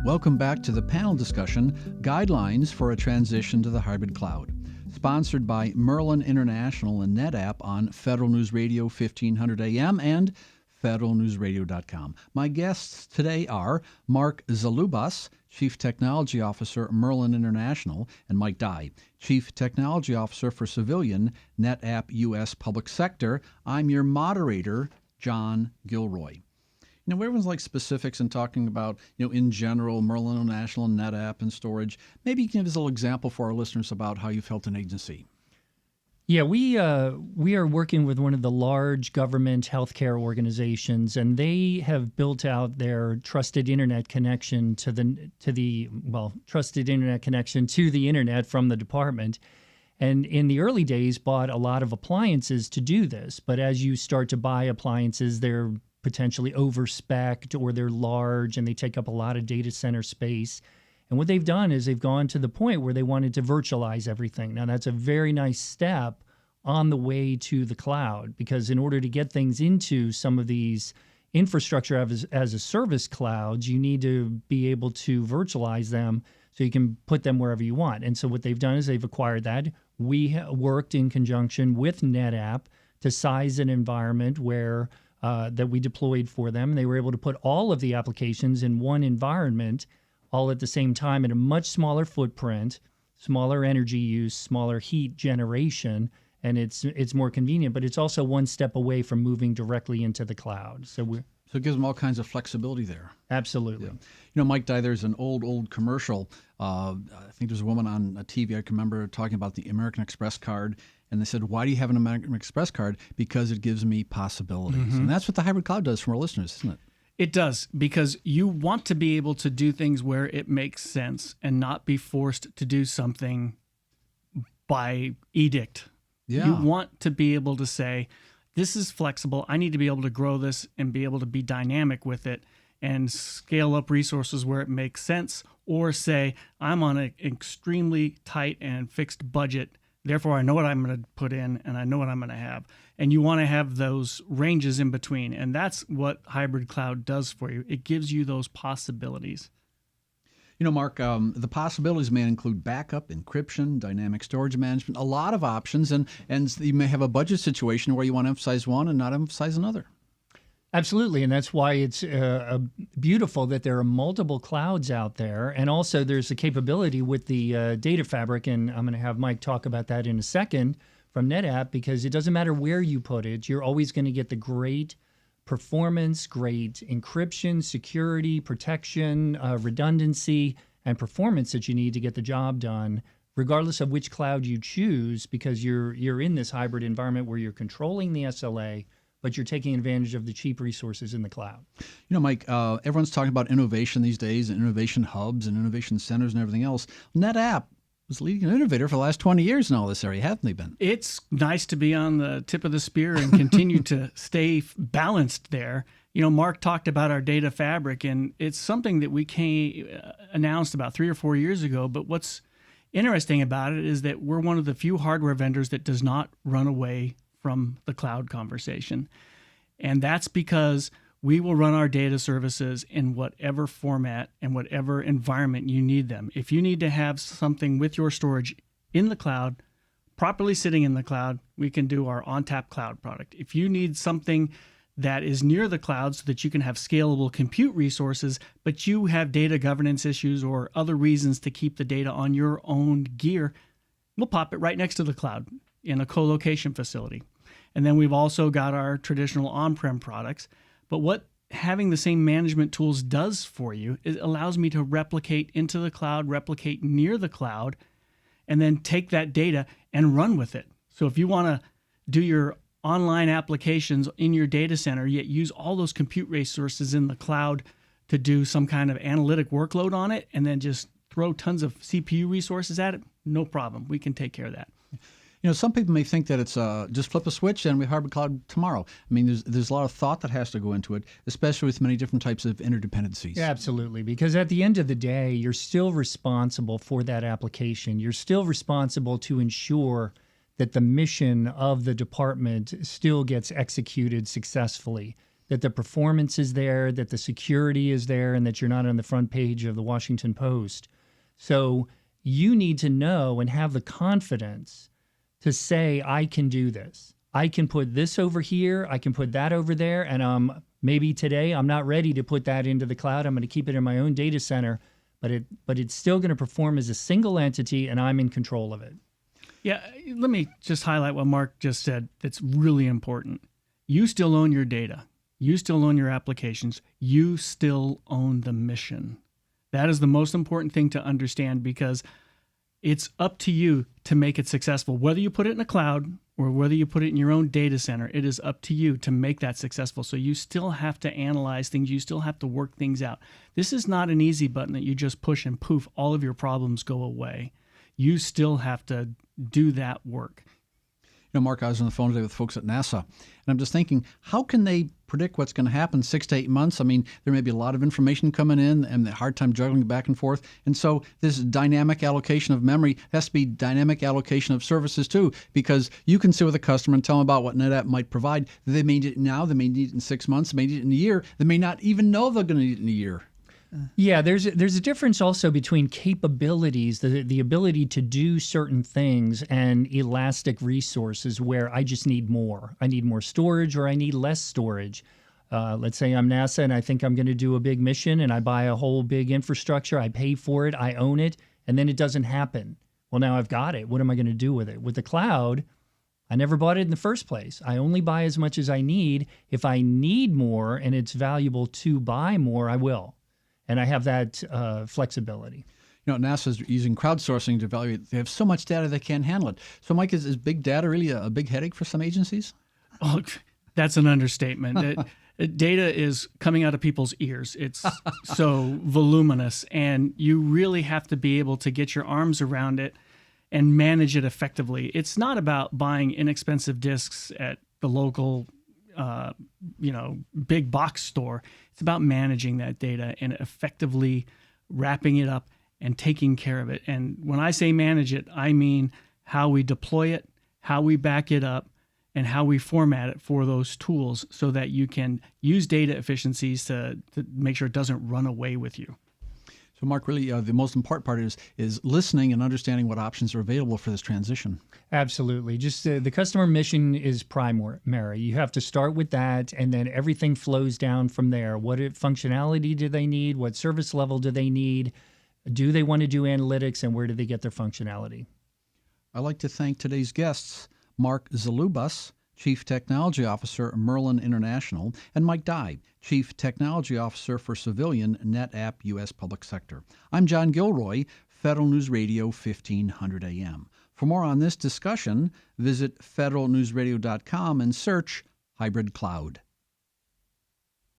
Welcome back to the panel discussion, Guidelines for a Transition to the Hybrid Cloud, sponsored by Merlin International and NetApp on Federal News Radio 1500 AM and federalnewsradio.com. My guests today are Mark Zalubas, Chief Technology Officer, Merlin International, and Mike Dye, Chief Technology Officer for Civilian, NetApp U.S. Public Sector. I'm your moderator, John Gilroy. You know, everyone's like specifics and talking about, in general, Merlin International, NetApp, and storage. Maybe you can give us a little example for our listeners about how you felt an agency. Yeah, we are working with one of the large government healthcare organizations, and they have built out their trusted internet connection to the trusted internet connection to the internet from the department. And in the early days, bought a lot of appliances to do this. But as you start to buy appliances, they're potentially over-spec'd or they're large and they take up a lot of data center space. And what they've done is they've gone to the point where they wanted to virtualize everything. Now, that's a very nice step on the way to the cloud, because in order to get things into some of these infrastructure as a service clouds, you need to be able to virtualize them so you can put them wherever you want. And so what they've done is they've acquired that. We worked in conjunction with NetApp to size an environment where that we deployed for them. They were able to put all of the applications in one environment all at the same time in a much smaller footprint, smaller energy use, smaller heat generation, and it's more convenient, but it's also one step away from moving directly into the cloud. So it gives them all kinds of flexibility there. Absolutely. Yeah. Mike Dye, there's an old commercial. I think there's a woman on a TV I can remember talking about the American Express card. And they said, why do you have an American Express card? Because it gives me possibilities. Mm-hmm. And that's what the hybrid cloud does for our listeners, isn't it? It does, because you want to be able to do things where it makes sense and not be forced to do something by edict. Yeah. You want to be able to say, this is flexible. I need to be able to grow this and be able to be dynamic with it and scale up resources where it makes sense, or say, I'm on an extremely tight and fixed budget. Therefore, I know what I'm going to put in and I know what I'm going to have. And you want to have those ranges in between. And that's what hybrid cloud does for you. It gives you those possibilities. Mark, the possibilities may include backup, encryption, dynamic storage management, a lot of options. And you may have a budget situation where you want to emphasize one and not emphasize another. Absolutely, and that's why it's beautiful that there are multiple clouds out there. And also there's a capability with the data fabric, and I'm going to have Mike talk about that in a second, from NetApp, because it doesn't matter where you put it, you're always going to get the great performance, great encryption, security, protection, redundancy, and performance that you need to get the job done, regardless of which cloud you choose, because you're in this hybrid environment where you're controlling the SLA, but you're taking advantage of the cheap resources in the cloud. Mike, everyone's talking about innovation these days, and innovation hubs and innovation centers and everything else. NetApp was leading an innovator for the last 20 years in all this area, haven't they been? It's nice to be on the tip of the spear and continue to stay balanced there. Mark talked about our data fabric, and it's something that we announced about 3 or 4 years ago. But what's interesting about it is that we're one of the few hardware vendors that does not run away from the cloud conversation. And that's because we will run our data services in whatever format and whatever environment you need them. If you need to have something with your storage in the cloud, properly sitting in the cloud, we can do our ONTAP cloud product. If you need something that is near the cloud so that you can have scalable compute resources, but you have data governance issues or other reasons to keep the data on your own gear, we'll pop it right next to the cloud in a co-location facility. And then we've also got our traditional on-prem products. But what having the same management tools does for you is it allows me to replicate into the cloud, replicate near the cloud, and then take that data and run with it. So if you want to do your online applications in your data center, yet use all those compute resources in the cloud to do some kind of analytic workload on it, and then just throw tons of CPU resources at it, no problem. We can take care of that. Some people may think that it's just flip a switch and we hybrid cloud tomorrow. I mean, there's a lot of thought that has to go into it, especially with many different types of interdependencies. Yeah, absolutely, because at the end of the day, you're still responsible for that application. You're still responsible to ensure that the mission of the department still gets executed successfully. that the performance is there, that the security is there, and that you're not on the front page of the Washington Post. So you need to know and have the confidence to say, I can do this. I can put this over here. I can put that over there. And maybe today I'm not ready to put that into the cloud. I'm going to keep it in my own data center, but it's still going to perform as a single entity, and I'm in control of it. Yeah, let me just highlight what Mark just said. That's really important. You still own your data. You still own your applications. You still own the mission. That is the most important thing to understand, because it's up to you to make it successful. Whether you put it in a cloud or whether you put it in your own data center, it is up to you to make that successful. So you still have to analyze things. You still have to work things out. This is not an easy button that you just push and poof, all of your problems go away. You still have to do that work. You know, Mark, I was on the phone today with folks at NASA, and I'm just thinking, how can they predict what's going to happen 6 to 8 months? I mean, there may be a lot of information coming in and a hard time juggling back and forth. And so this dynamic allocation of memory has to be dynamic allocation of services too, because you can sit with a customer and tell them about what NetApp might provide. They may need it now, they may need it in 6 months, they may need it in a year. They may not even know they're going to need it in a year. Yeah, there's a difference also between capabilities, the ability to do certain things, and elastic resources where I just need more. I need more storage or I need less storage. Let's say I'm NASA and I think I'm going to do a big mission and I buy a whole big infrastructure. I pay for it. I own it. And then it doesn't happen. Well, now I've got it. What am I going to do with it? With the cloud, I never bought it in the first place. I only buy as much as I need. If I need more and it's valuable to buy more, I will. And I have that flexibility. You know, NASA's using crowdsourcing to evaluate. They have so much data they can't handle it. So, Mike, is big data really a big headache for some agencies? Oh, that's an understatement. Data is coming out of people's ears. It's so voluminous, and you really have to be able to get your arms around it and manage it effectively. It's not about buying inexpensive disks at the local big box store. It's about managing that data and effectively wrapping it up and taking care of it. And when I say manage it, I mean how we deploy it, how we back it up, and how we format it for those tools so that you can use data efficiencies to make sure it doesn't run away with you. So, Mark, really the most important part is listening and understanding what options are available for this transition. Absolutely. Just the customer mission is primary. You have to start with that, and then everything flows down from there. What functionality do they need? What service level do they need? Do they want to do analytics, and where do they get their functionality? I'd like to thank today's guests, Mark Zalubas, Chief Technology Officer, Merlin International, and Mike Dye, Chief Technology Officer for Civilian NetApp U.S. Public Sector. I'm John Gilroy, Federal News Radio 1500 AM. For more on this discussion, visit federalnewsradio.com and search Hybrid Cloud.